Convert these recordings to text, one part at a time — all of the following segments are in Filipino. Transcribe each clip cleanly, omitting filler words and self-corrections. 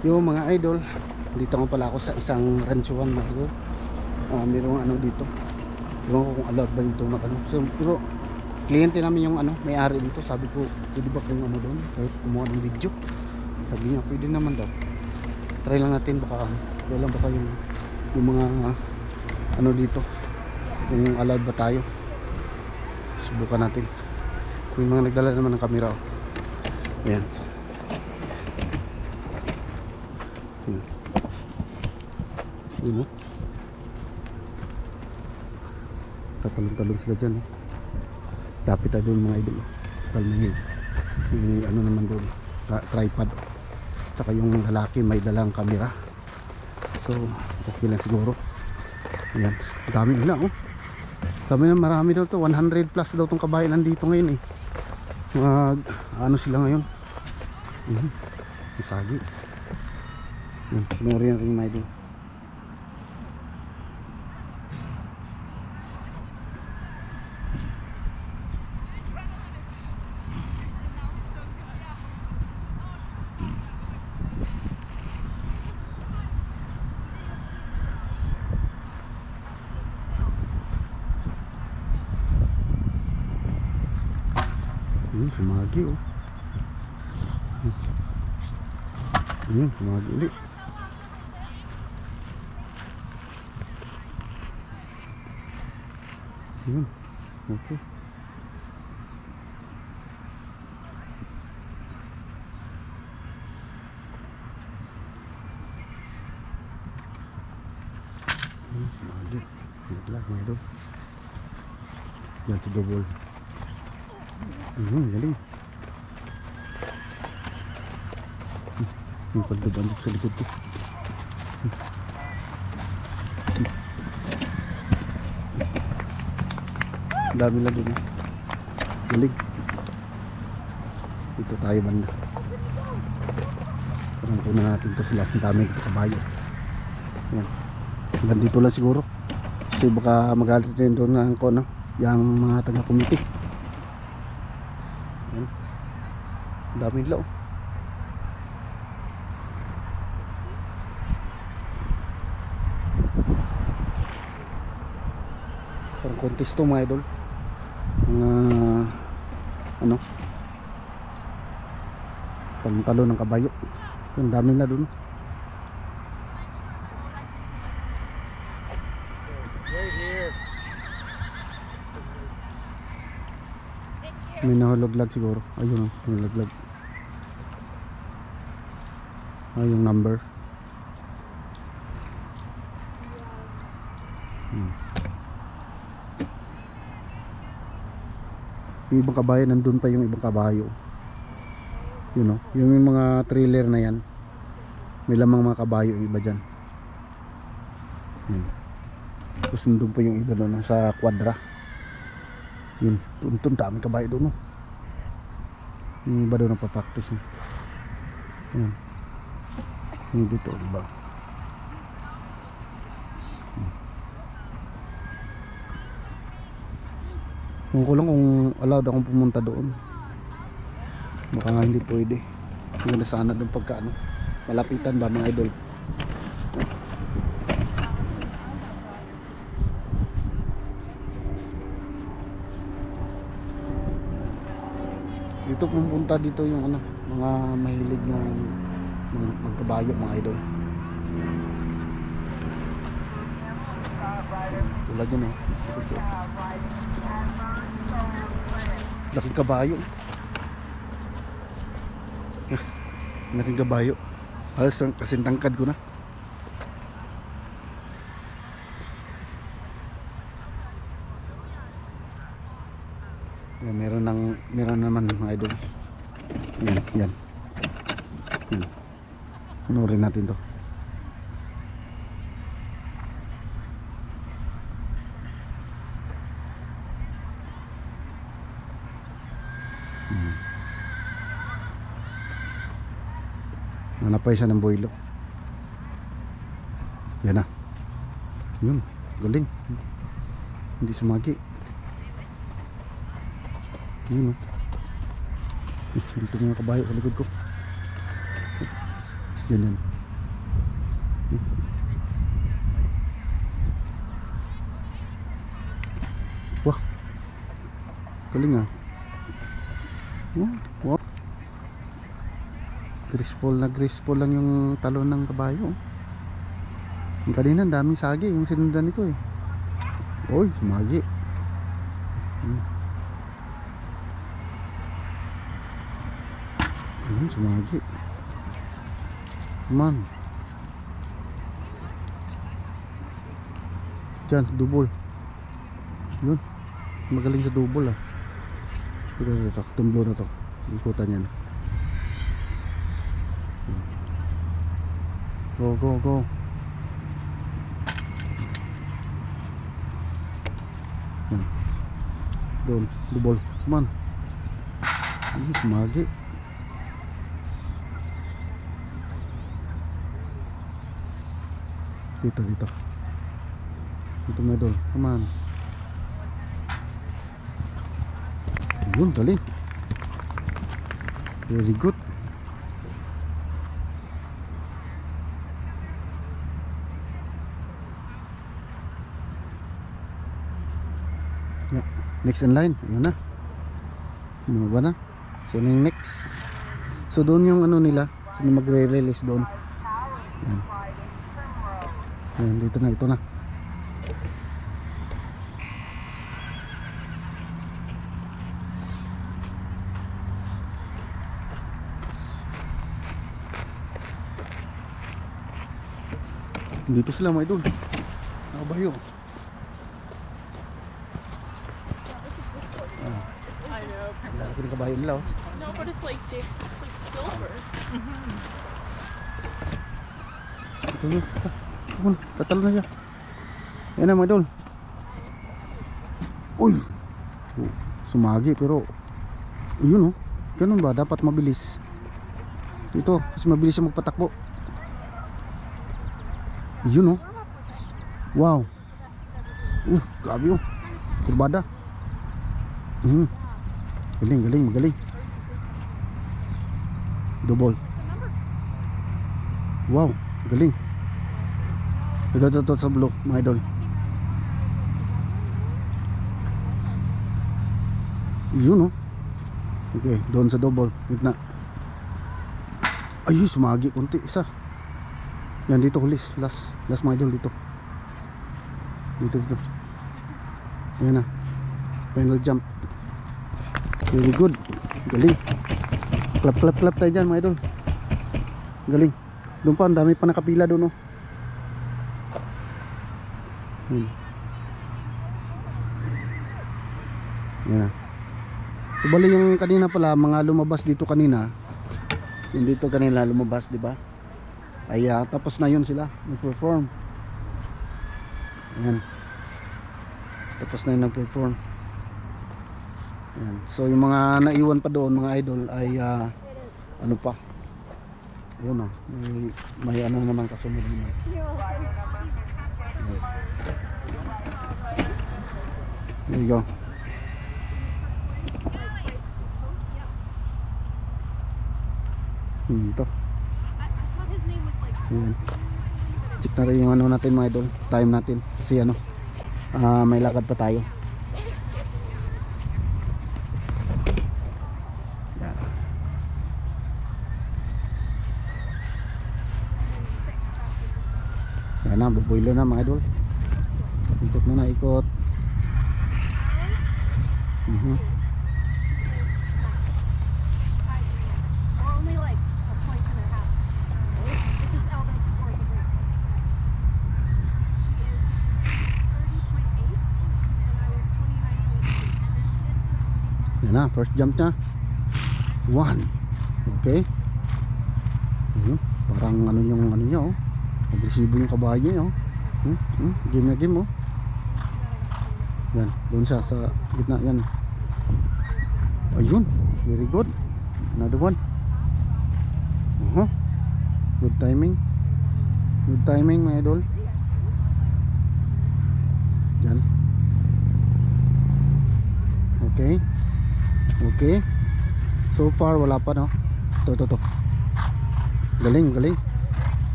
Yung mga idol, dito nga pala ako sa isang ranchuan mga idol. Mayroong ano dito. Ewan ko kung allowed ba dito mag ano. So, pero kliyente namin yung ano, may-ari dito. Sabi ko, pwede ba kung ano doon? Kahit kumuha ng video. Sabi niya, pwede naman daw. Try lang natin baka wala baka yung mga ano dito. Kung allowed ba tayo. Subukan natin. Kung yung mga nagdala naman ng camera. Ayan. Yun o. Tatalong-talong sila dyan o. Dapit tayo doon mga idol o. Total may ano naman doon, tripod o. Tsaka yung lalaki may dalang camera. So okay lang siguro. Ayan, dami nila o. Sabi na marami daw to, 100 plus daw tong kabayan nandito ngayon eh. Ano sila ngayon. Isagi. Panoorin natin mga idol. Sumagi oh. Sumagi ulit. Okay. Sumagi. Naglag mga idol. Yan si double. Galing. Yung pagdaban sa likod ko. Dami lang dun. Galing. Dito tayo banda. Parang kunan natin ito sila. Ang dami dito kabayo. Yan. Hanggang dito lang siguro. Kasi baka magalit din doon ng kono. Yung mga taga-committee. Yan. Dami nila oh. Parang contest to mga idol. Ano? Talon-talon ng kabayo. Ang dami nila doon. May nahuloglag siguro. Ayun o, nahuloglag. Yung number. Yung ibang kabayo, nandun pa yung ibang kabayo. Yun o, yung mga trailer na yan. May lamang mga kabayo yung iba dyan. Yun. Tapos nandun pa yung iba doon sa kwadra. Yun, tuntun daming kabayo doon no? Yung iba doon nagpa-practice no? Yun. Yung dito iba. Kung ko lang kung allowed akong pumunta doon. Baka nga hindi pwede. Hindi na sana doon pagka ano, malapitan ba mga idol. Dito pumunta dito yung ano, mga mahilig ng magkabayo mga idol. Tulad yun eh. Laking kabayo. Laking kabayo. Halos kasing tangkad ko na. Yan, meron naman mga idol. Yan. Panoorin natin to. Nanapay siya ng boylo. Yan na. Yun, galing. Hindi sumagi. Yun o. Ito mga kabayo sa likod ko. Yan. Wah, galing ah. Wow. Graceful lang yung talon ng kabayo. Yung kanina daming sagi yung sinundan nito eh. Oy, sumagi. Sumagi. Come on. Diyan, double. Yun. Magaling sa double ah. Ito, tumblo na to. Ikutan yan. Go. Doon, double. Come on. Sumagi. Dito. Dito mga idol. Come on. Yun, galing. Very good. Yeah. Next in line. Ayun na. Bumaba na. So, yung next. So, doon yung ano nila. Sino magre-release doon. Yan. Ayan, dito na. Ito na. Dito sila mga idol. Nakabayo. I know. Wala ko rin kabayo nila oh. No, but it's like silver. Tuloy. Tatalo na siya. Ayan na mga idol. Uy. Sumagi pero yun oh. Ganun ba? Dapat mabilis. Ito kasi mabilis siya magpatakbo. Yun oh. Wow. Grabe oh. Kurbada. Galing, magaling. Double. Wow, galing. Ito sa blue, mga idol. Yun oh. Okay, doon sa double. Wait na. Ay, sumagi konti isa. Yan dito hulis. Last mga idol dito. Dito. Ayan na. Final jump. Very good. Galing. Clap tayo dyan mga idol. Galing. Doon pa, ang dami pa nakapila doon oh. Yan na. So bali yung kanina pala, mga lumabas dito kanina. Yung dito kanina lumabas, di ba? Ay tapos na yun sila nag-perform. Ayan. Tapos na yun nag-perform. Ayan. So yung mga naiwan pa doon mga idol ay ano pa. Ayun oh. May ano naman kasunod naman. There you go. Ito. Ayan. Check natin yung ano natin mga idol. Time natin. Kasi ano may lakad pa tayo. Ayan. Ayan na. Bubuilo na mga idol. Ikot mo na. Ikot. Yan na, first jump na 1. Okay. Parang ano yung ano niya oh. Agresibo yung kabayo niya oh. Game na game oh. Yan, doon siya sa gitna yan. Ayun, very good. Another one. Good timing. Good timing mga idol. Yan. Okay. Okay. So far wala pa no. To. Galing.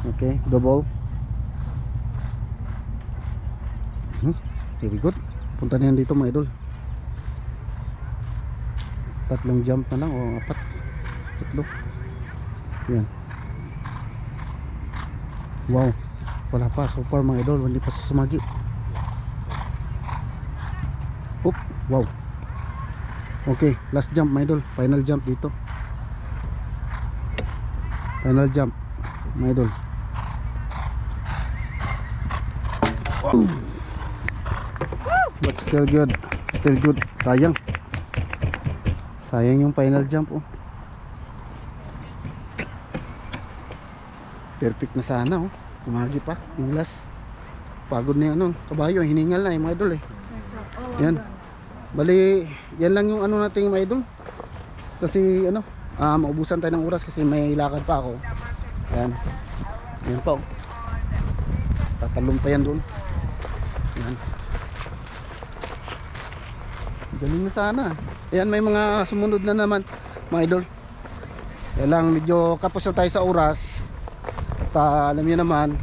Okay, double. Very good. Punta na yan dito mga idol. Tatlong jump na lang o apat. Tatlo. Yan. Wow. Wala pa so far mga idol. Hindi pa sumagi. Oop. Wow. Okay, last jump mga idol. Final jump dito. Final jump mga idol. Wow. But still good. Still good. Sayang. Sayang yung final jump oh. Perfect na sana oh. Sumagi pa. Yung last. Pagod na yung ano. Kabayo. Hiningal na yung mga idol eh. Yan. Bali, yan lang yung ano natin mga idol. Kasi ano, maubusan tayo ng oras kasi may lakad pa ako. Ayan. Ayan pa oh. Tatalon pa yan doon. Ayan. Galing na sana. Ayan, may mga sumunod na naman mga idol. Kaya lang medyo kapos na tayo sa oras. At alam niyo naman,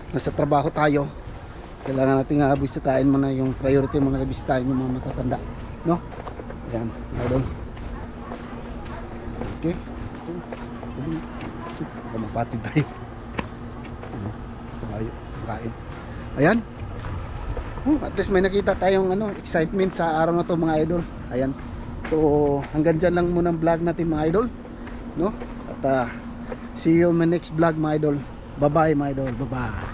nasa trabaho tayo. Kailangan natin bisitahin muna yung priority muna, bisitahin yung mga matatanda, no? Ayan, idol. Okay. Kamapatid tayo. Kabayo, kain. Ayan. At least may nakita tayong ano, excitement sa araw na to mga idol. Ayan. So hanggang dyan lang muna ang vlog natin mga idol, no? At see you in my next vlog mga idol. Bye bye mga idol. Bye bye.